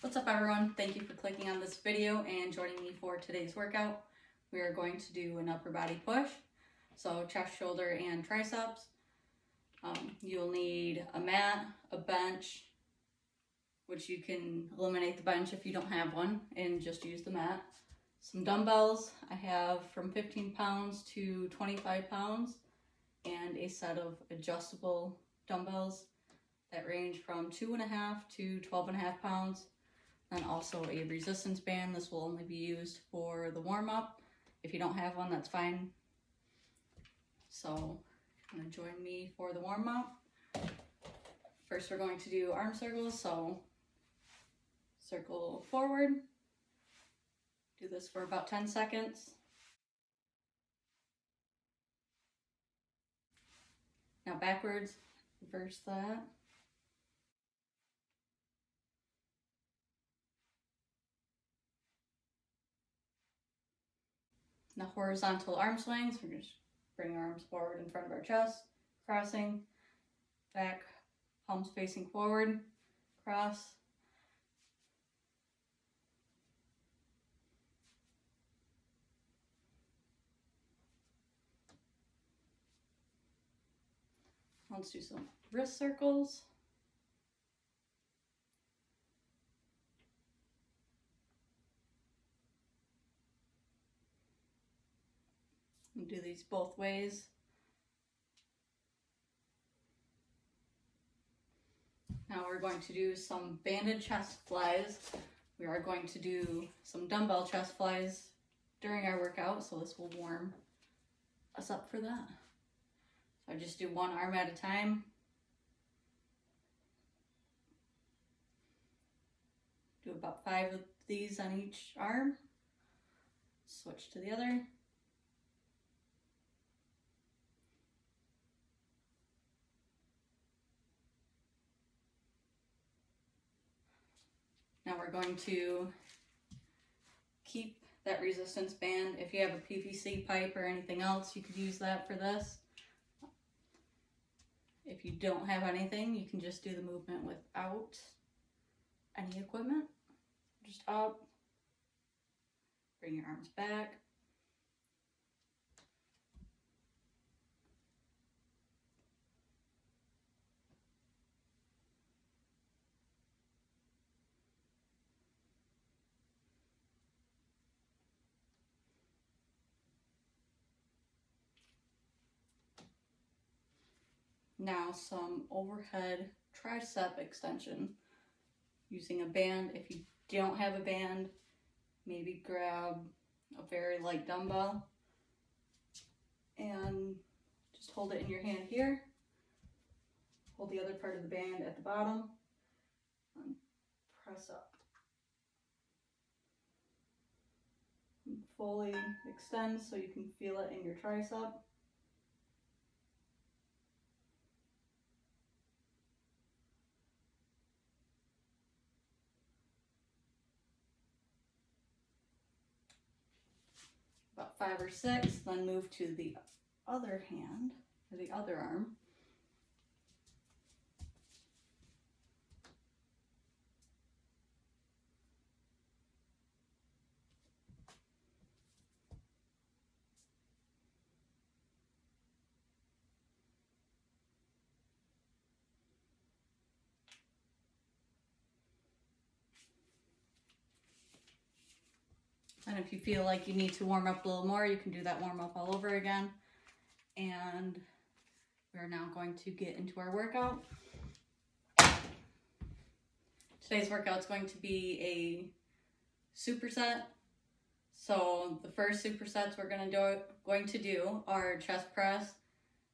What's up everyone? Thank you for clicking on this video and joining me for today's workout. We are going to do an upper body push, so chest, shoulder, and triceps. You'll need a mat, a bench, which you can eliminate the bench if you don't have one and just use the mat. Some dumbbells. I have from 15 pounds to 25 pounds and a set of adjustable dumbbells that range from 2.5 to 12.5 pounds. And also a resistance band. This will only be used for the warm-up. If you don't have one, that's fine. So, you're going to join me for the warm-up. First, we're going to do arm circles. So, circle forward. Do this for about 10 seconds. Now backwards, reverse that. Now horizontal arm swings. We're just bring our arms forward in front of our chest, crossing, back, palms facing forward, cross. Let's do some wrist circles. And do these both ways. Now we're going to do some banded chest flies. We are going to do some dumbbell chest flies during our workout, so this will warm us up for that. So I just do one arm at a time. Do about 5 of these on each arm. Switch to the other. Now we're going to keep that resistance band. If you have a PVC pipe or anything else, you could use that for this. If you don't have anything, you can just do the movement without any equipment. Just up, bring your arms back. Now some overhead tricep extension using a band. If you don't have a band, maybe grab a very light dumbbell and just hold it in your hand here. Hold the other part of the band at the bottom and press up. And fully extend so you can feel it in your tricep. About 5 or 6, then move to the other hand, or the other arm. And if you feel like you need to warm up a little more, you can do that warm up all over again. And we're now going to get into our workout. Today's workout is going to be a superset. So the first supersets we're going to do are chest press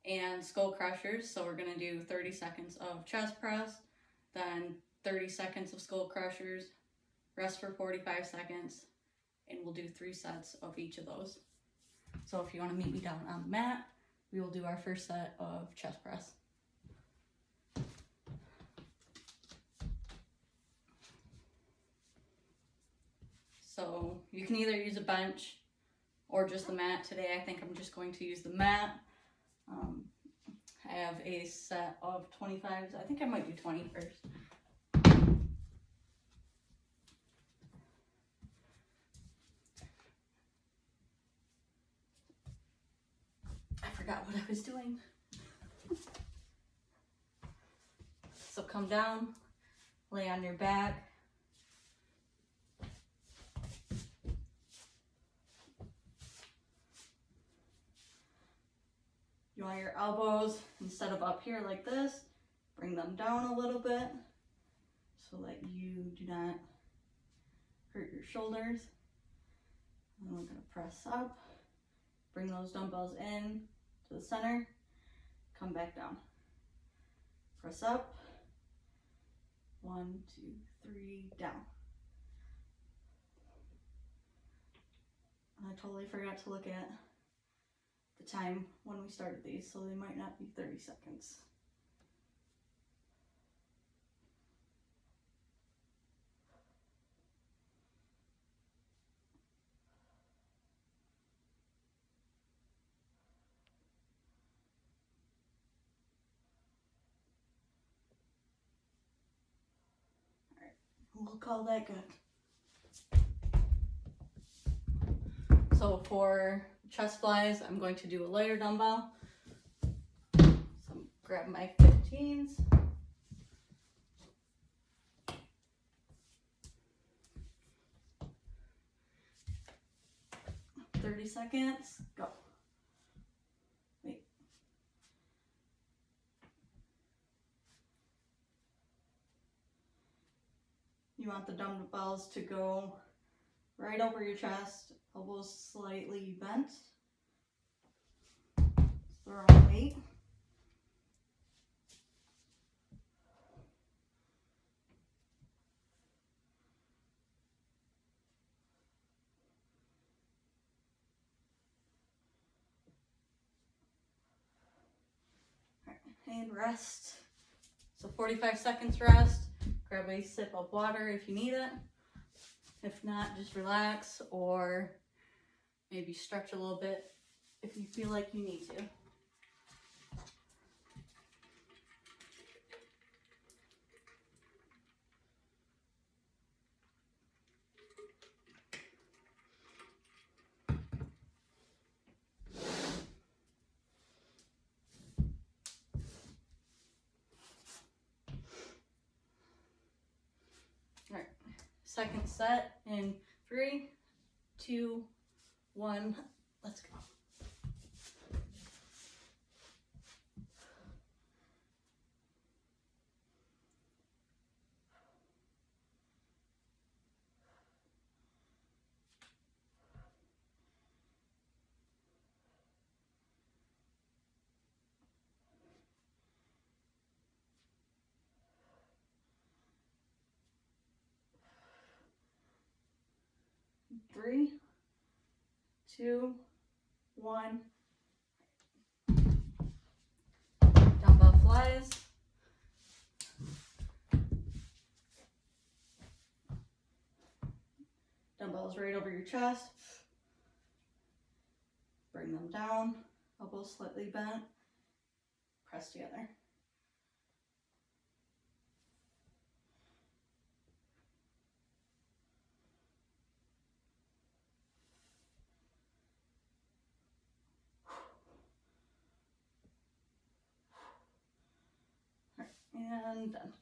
and skull crushers. So we're going to do 30 seconds of chest press, then 30 seconds of skull crushers, rest for 45 seconds. And we'll do 3 sets of each of those. So if you want to meet me down on the mat, we will do our first set of chest press. So you can either use a bench or just the mat. Today I think I'm just going to use the mat. I have a set of 25s. I think I might do 20 first. forgot what I was doing. So come down, lay on your back. You want your elbows, instead of up here like this, bring them down a little bit so that you do not hurt your shoulders. And we're going to press up, bring those dumbbells in to the center, come back down. Press up, 1, 2, 3, down. I totally forgot to look at the time when we started these, so they might not be 30 seconds. We'll call that good. So for chest flies, I'm going to do a lighter dumbbell. So I'm grab my 15s. "30 seconds, go." Wait. You want the dumbbells to go right over your chest, elbows slightly bent. Throw on weight. And rest. So 45 seconds rest. Grab a sip of water if you need it. If not, just relax or maybe stretch a little bit if you feel like you need to. All right, second set in 3, 2, 1, let's go. Three, 2, 1. Dumbbell flies. Dumbbells right over your chest. Bring them down, elbows slightly bent. Press together. And done.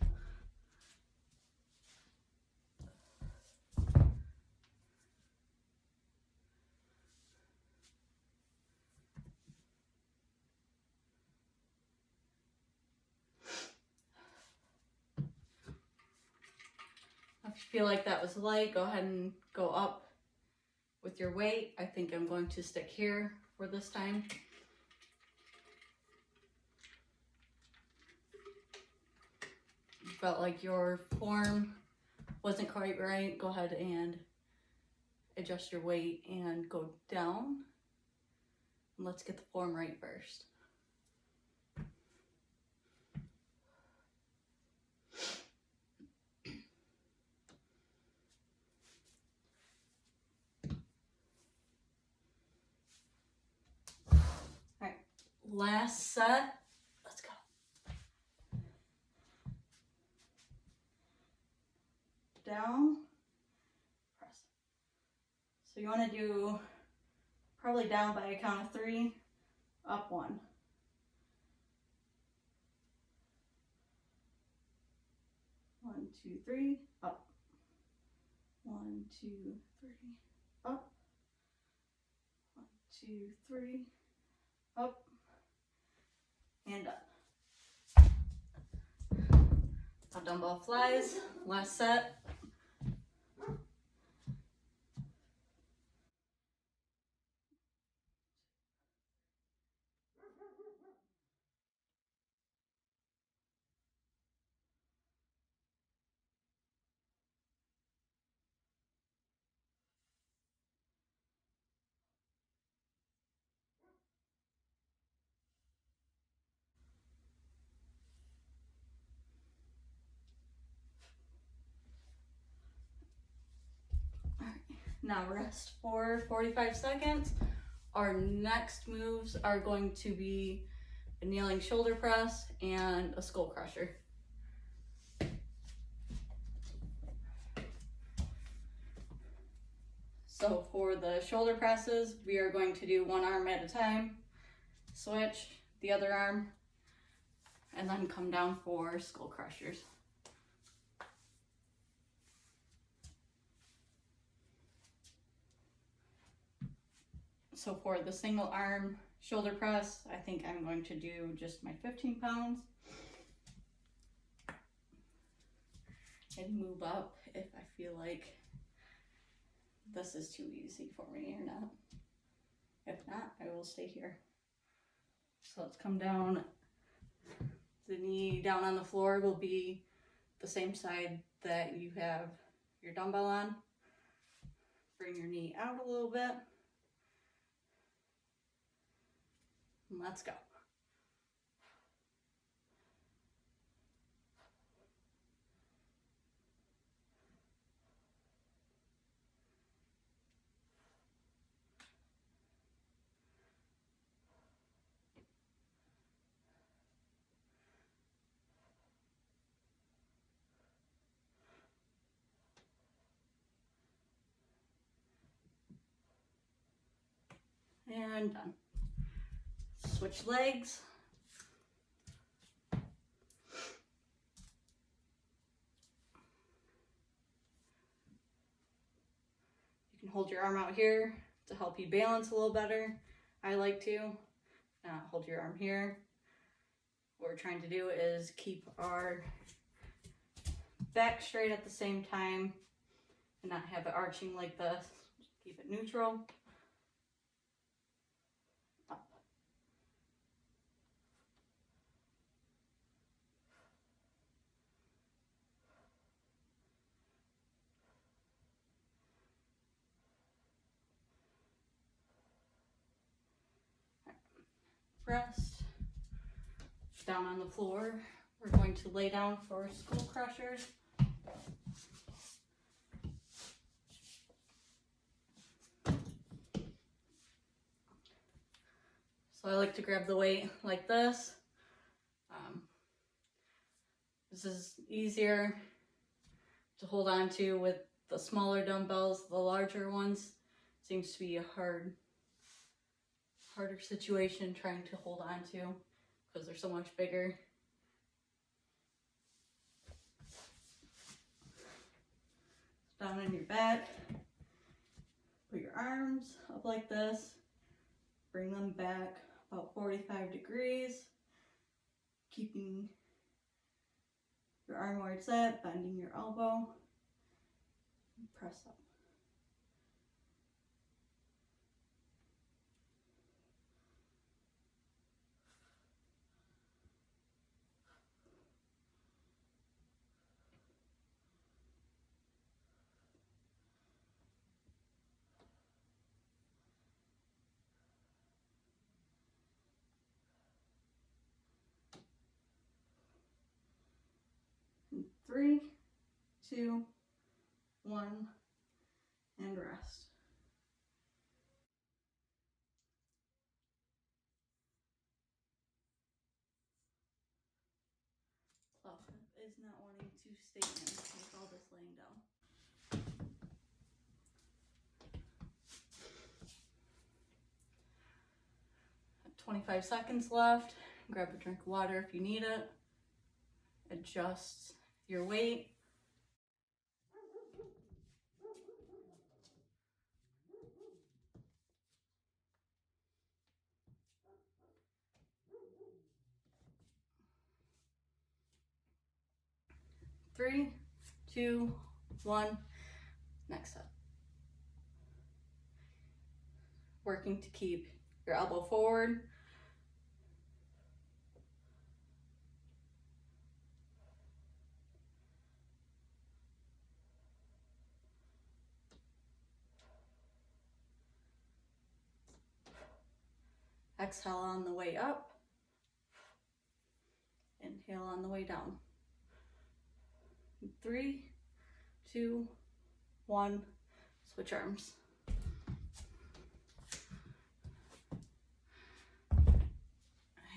If you feel like that was light, go ahead and go up with your weight. I think I'm going to stick here for this time. Felt like your form wasn't quite right, go ahead and adjust your weight and go down. And let's get the form right first. All right, last set. Let's go. Down, press. So you want to do probably down by a count of 3 up 1. 1, 2, 3, up. 1, 2, 3, up. 1, 2, 3, up, and up. Now dumbbell flies, last set. Now rest for 45 seconds. Our next moves are going to be a kneeling shoulder press and a skull crusher. So for the shoulder presses, we are going to do one arm at a time, switch the other arm, and then come down for skull crushers. So for the single arm shoulder press, I think I'm going to do just my 15 pounds and move up if I feel like this is too easy for me or not. If not, I will stay here. So let's come down. The knee down on the floor will be the same side that you have your dumbbell on. Bring your knee out a little bit. And let's go. And done. Switch legs. You can hold your arm out here to help you balance a little better. I like to hold your arm here. What we're trying to do is keep our back straight at the same time and not have it arching like this. Just keep it neutral. Up. Rest. Down on the floor. We're going to lay down for skull crushers. So I like to grab the weight like this. This is easier to hold on to with the smaller dumbbells. The larger ones seems to be a harder situation trying to hold on to because they're so much bigger. Down on your back, put your arms up like this, bring them back about 45 degrees, keeping your arm where it's at, bending your elbow, and press up. And 3, 2, 1, and rest. Club is not wanting to stay in with all this laying down. 25 seconds left. Grab a drink of water if you need it. Adjust your weight. Three, two, one. Next set. Working to keep your elbow forward. Exhale on the way up. Inhale on the way down. 3, 2, 1. Switch arms.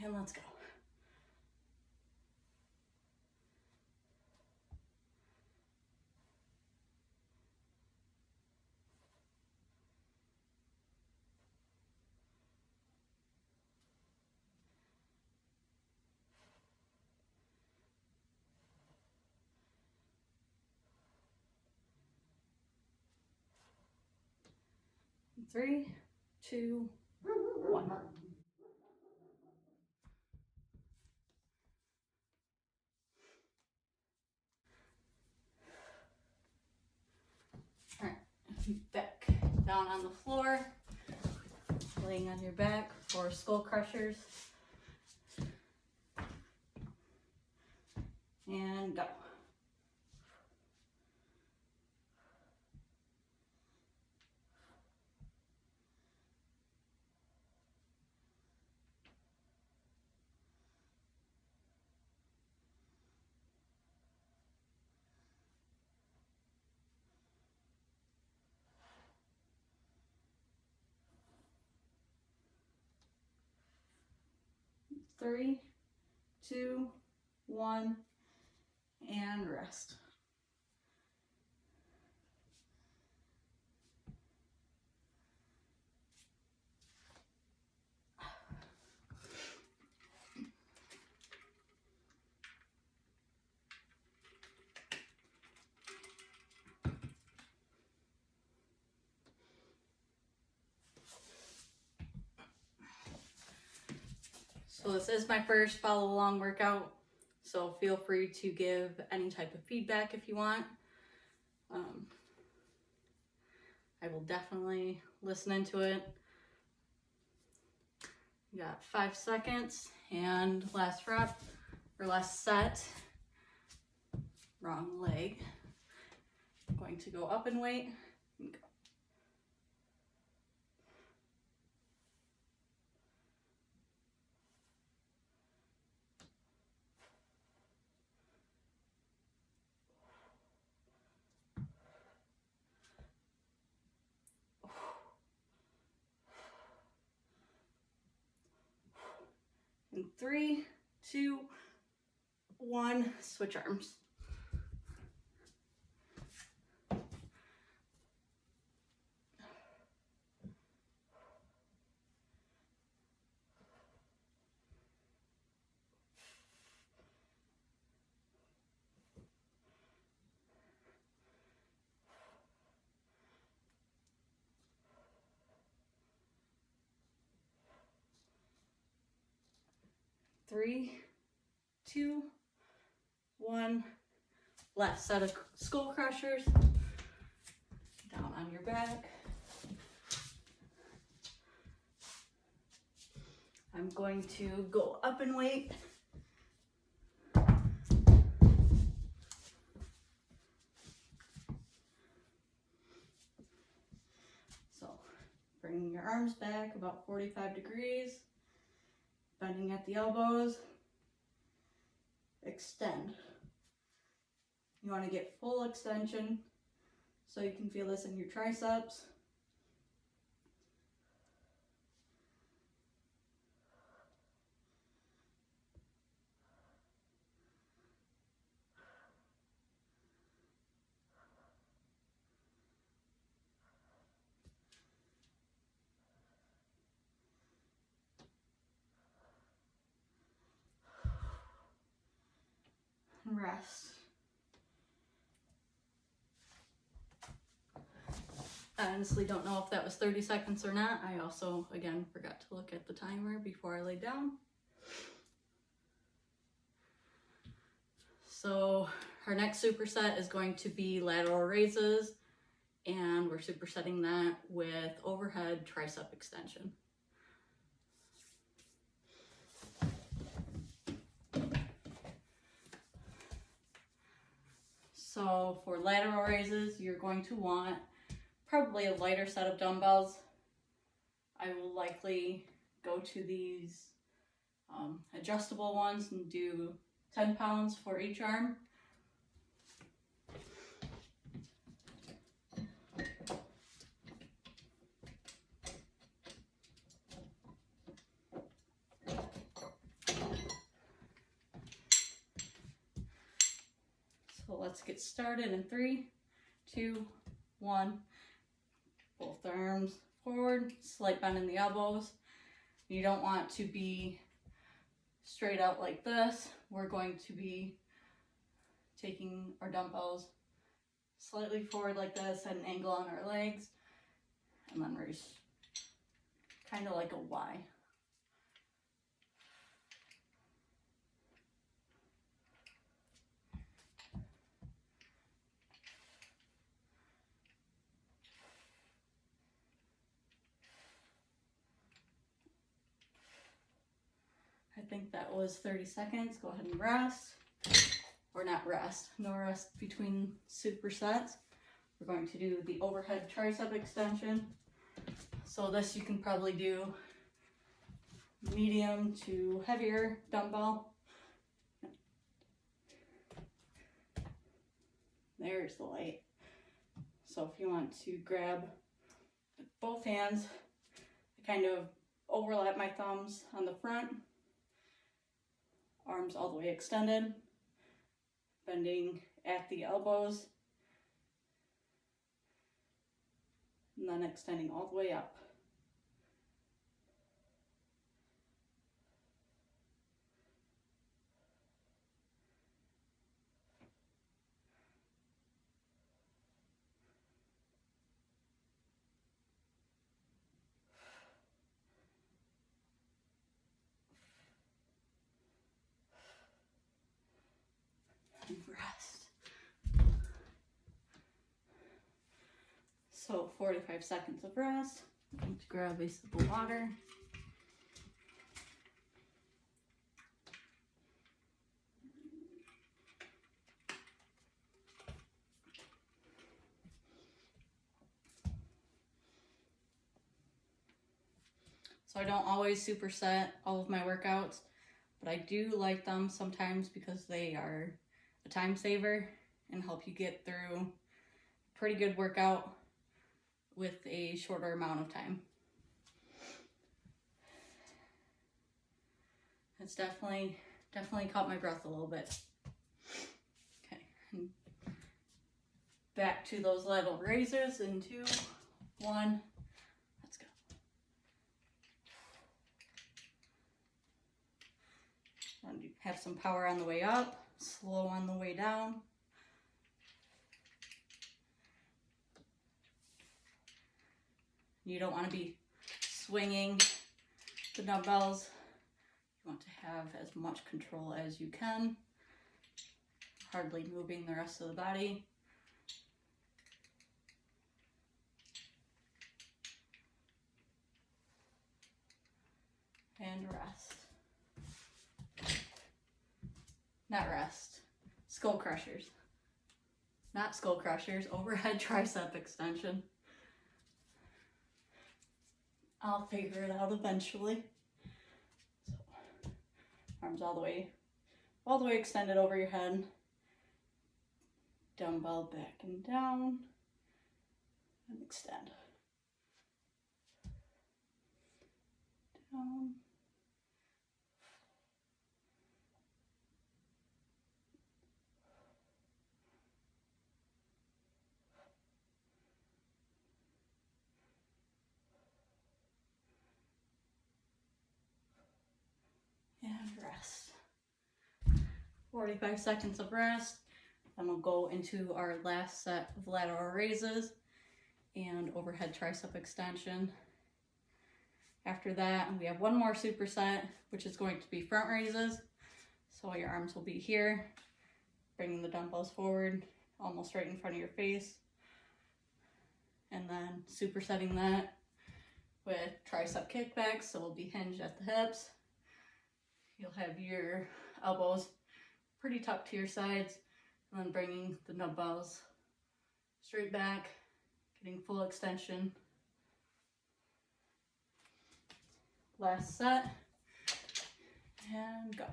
And let's go. Three, two, one. All right, back down on the floor, laying on your back for Skull Crushers. And go. Three, two, one, and rest. So this is my first follow along workout, so feel free to give any type of feedback if you want. I will definitely listen into it. You got 5 seconds and last rep or last set. Wrong leg. I'm going to go up in weight. And go. In 3, 2, 1, switch arms. Three, two, one. Last set of Skull Crushers. Down on your back. I'm going to go up in weight. So bringing your arms back about 45 degrees. Bending at the elbows. Extend. You want to get full extension so you can feel this in your triceps. and rest. I honestly don't know if that was 30 seconds or not. I also, again, forgot to look at the timer before I laid down. So our next superset is going to be lateral raises, and we're supersetting that with overhead tricep extension. So for lateral raises, you're going to want probably a lighter set of dumbbells. I will likely go to these adjustable ones and do 10 pounds for each arm. So let's get started in 3, 2, 1. Both arms forward, slight bend in the elbows. You don't want to be straight out like this. We're going to be taking our dumbbells slightly forward like this at an angle on our legs, and then raise kind of like a Y. I think that was 30 seconds. Go ahead and rest, or not rest, no rest between supersets. We're going to do the overhead tricep extension. So this you can probably do medium to heavier dumbbell. There's the light. So if you want to grab with both hands, I kind of overlap my thumbs on the front, arms all the way extended, bending at the elbows, and then extending all the way up. And rest. So 45 seconds of rest. I'm going to grab a sip of water. So I don't always superset all of my workouts, but I do like them sometimes because they are a time saver and help you get through a pretty good workout with a shorter amount of time. It's definitely caught my breath a little bit. Okay, and back to those lateral raises in 2, 1. Let's go. Have some power on the way up, slow on the way down. You don't want to be swinging the dumbbells. You want to have as much control as you can, hardly moving the rest of the body. And rest. Not rest. Skull Crushers. Not Skull Crushers, overhead tricep extension. I'll figure it out eventually. So, arms all the way extended over your head. Dumbbell back and down. And extend. Down. And rest. 45 seconds of rest. Then we'll go into our last set of lateral raises and overhead tricep extension. After that, we have one more superset, which is going to be front raises. So your arms will be here, bringing the dumbbells forward, almost right in front of your face. And then supersetting that with tricep kickbacks, so we'll be hinged at the hips. You'll have your elbows pretty tucked to your sides, and then bringing the dumbbells straight back, getting full extension. Last set, and go.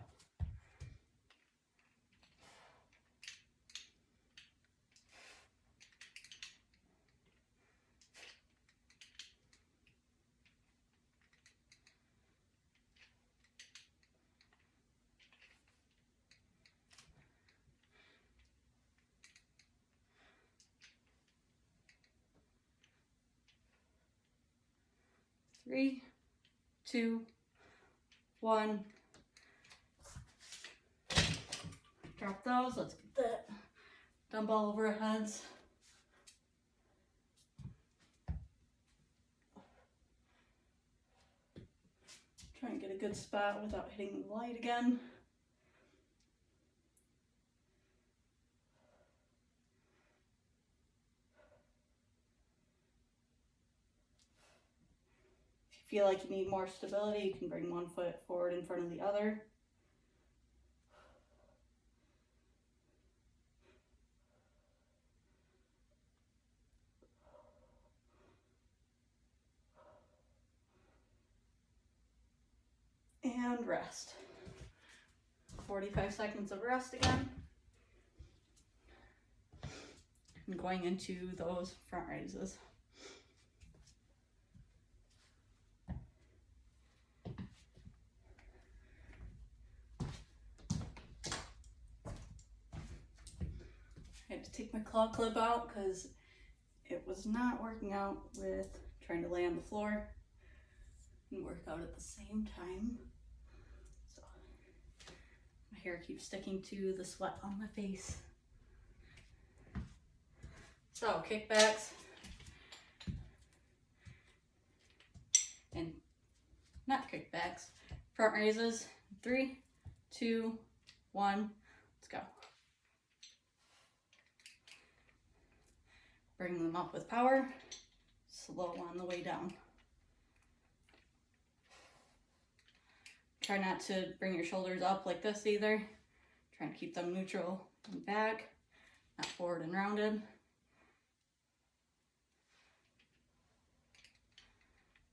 Three, 2, 1. Drop those. Let's get that dumbbell over our heads. Try and get a good spot without hitting the light again. Feel like you need more stability, you can bring one foot forward in front of the other. And rest. 45 seconds of rest again. And going into those front raises. I had to take my claw clip out because it was not working out with trying to lay on the floor and work out at the same time. So my hair keeps sticking to the sweat on my face. So kickbacks and not kickbacks, front raises. 3, 2, 1, let's go. Bring them up with power, slow on the way down. Try not to bring your shoulders up like this either. Try and keep them neutral and back, not forward and rounded.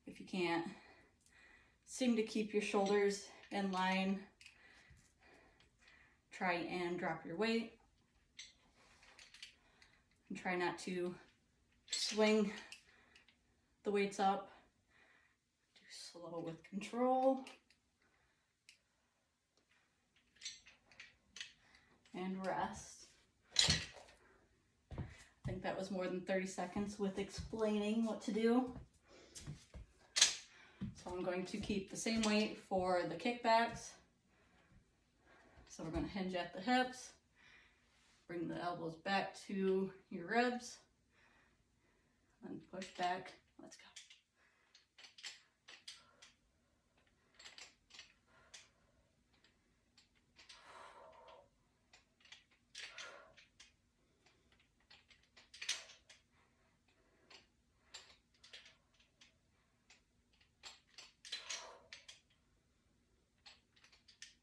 If you can't seem to keep your shoulders in line, try and drop your weight. And try not to swing the weights up. Do slow with control. And rest. I think that was more than 30 seconds with explaining what to do. So I'm going to keep the same weight for the kickbacks. So we're going to hinge at the hips. Bring the elbows back to your ribs. And push back. Let's go.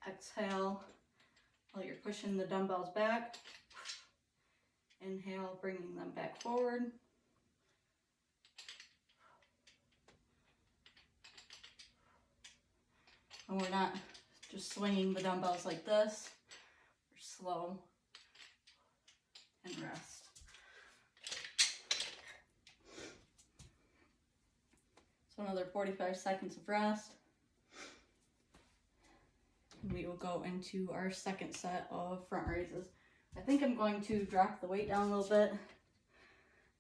Exhale while you're pushing the dumbbells back. Inhale, bringing them back forward. And we're not just swinging the dumbbells like this. We're slow and rest. So another 45 seconds of rest. And we will go into our second set of front raises. I think I'm going to drop the weight down a little bit.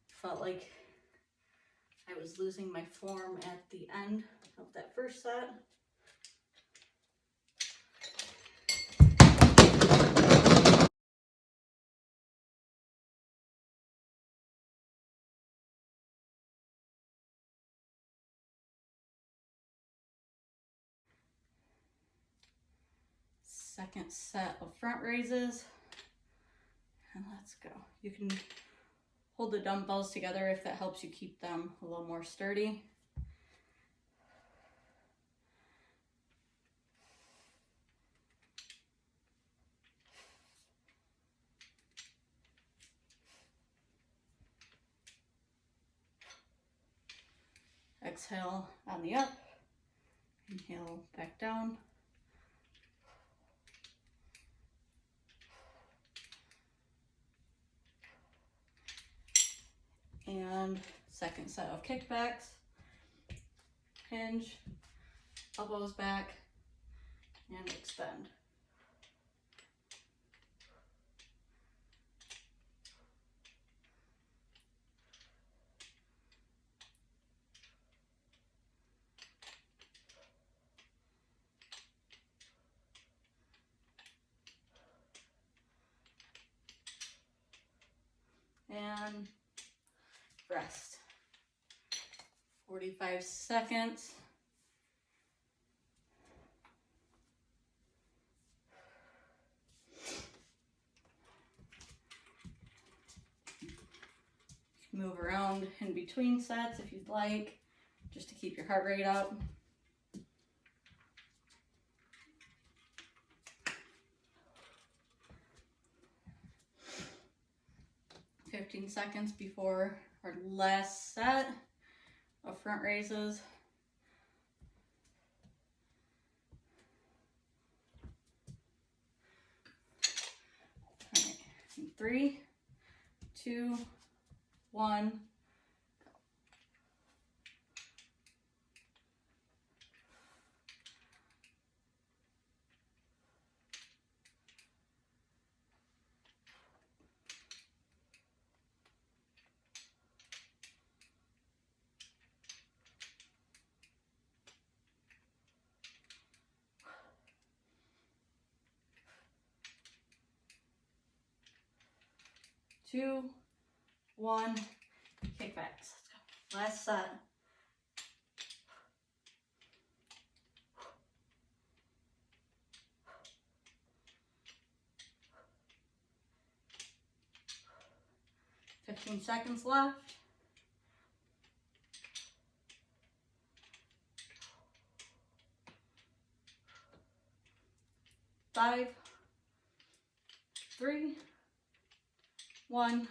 Felt like I was losing my form at the end of that first set. second set of front raises. And let's go. You can hold the dumbbells together if that helps you keep them a little more sturdy. Exhale on the up, inhale back down. And second set of kickbacks. Hinge, elbows back, and extend. And rest. 45 seconds. Move around in between sets if you'd like, just to keep your heart rate up. $15 seconds before our last set of front raises. All right, 3, 2, 1. 2, 1, kickbacks. Let's go. Last set. $15 seconds left. 5, 3, 1,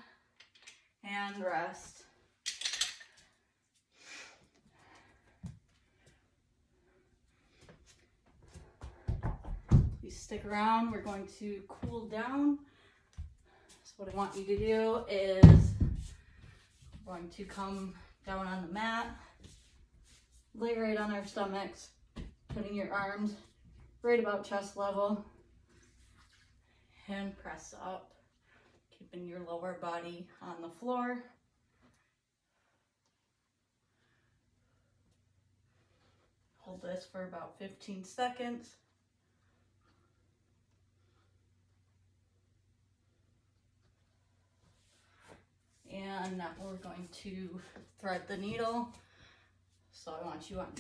and rest. Please stick around. We're going to cool down. So what I want you to do is we're going to come down on the mat, lay right on our stomachs, putting your arms right about chest level, and press up, keeping your lower body on the floor. Hold this for about 15 seconds. And now we're going to thread the needle. So I want you on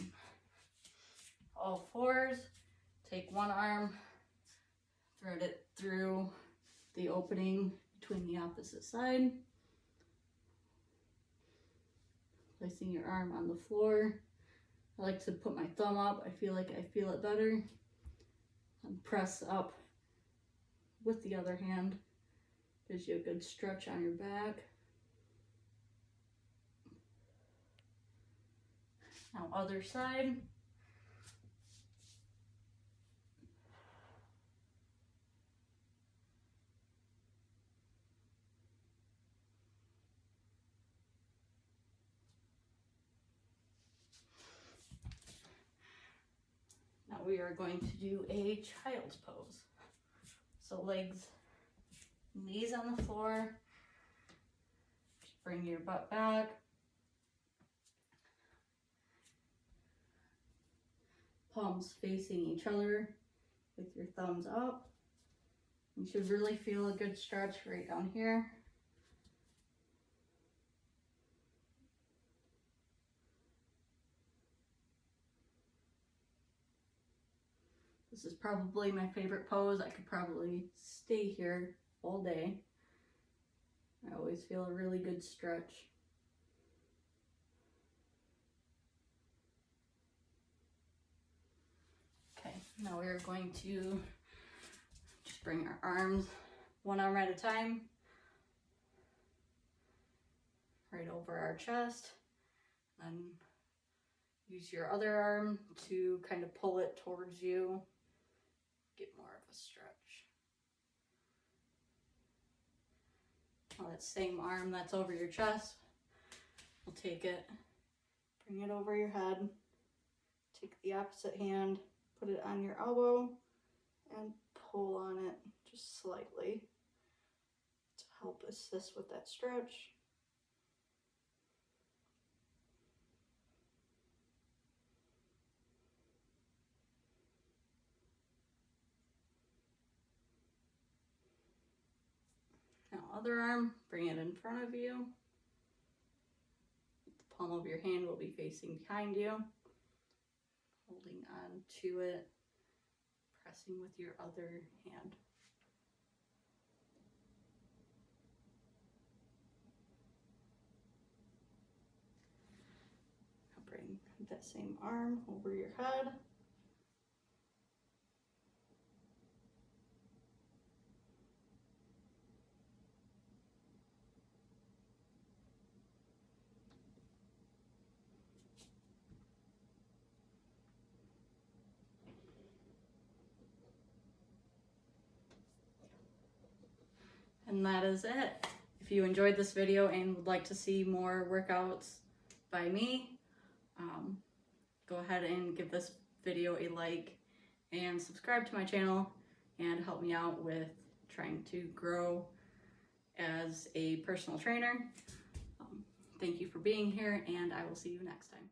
all fours. Take one arm, thread it through the opening between the opposite side. Placing your arm on the floor. I like to put my thumb up. I feel like I feel it better. And press up with the other hand. Gives you a good stretch on your back. Now other side. Now we are going to do a child's pose. So legs, knees on the floor. Just bring your butt back. Palms facing each other with your thumbs up. You should really feel a good stretch right down here. This is probably my favorite pose. I could probably stay here all day. I always feel a really good stretch. Okay, now we're going to just bring our arms one arm at a time right over our chest, and use your other arm to kind of pull it towards you, get more of a stretch. Now that same arm that's over your chest, we'll take it, bring it over your head, take the opposite hand, put it on your elbow, and pull on it just slightly to help assist with that stretch. Now other arm, bring it in front of you. The palm of your hand will be facing behind you. Holding on to it, pressing with your other hand. Now bring that same arm over your head. And that is it. If you enjoyed this video and would like to see more workouts by me, go ahead and give this video a like and subscribe to my channel and help me out with trying to grow as a personal trainer. Thank you for being here, and I will see you next time.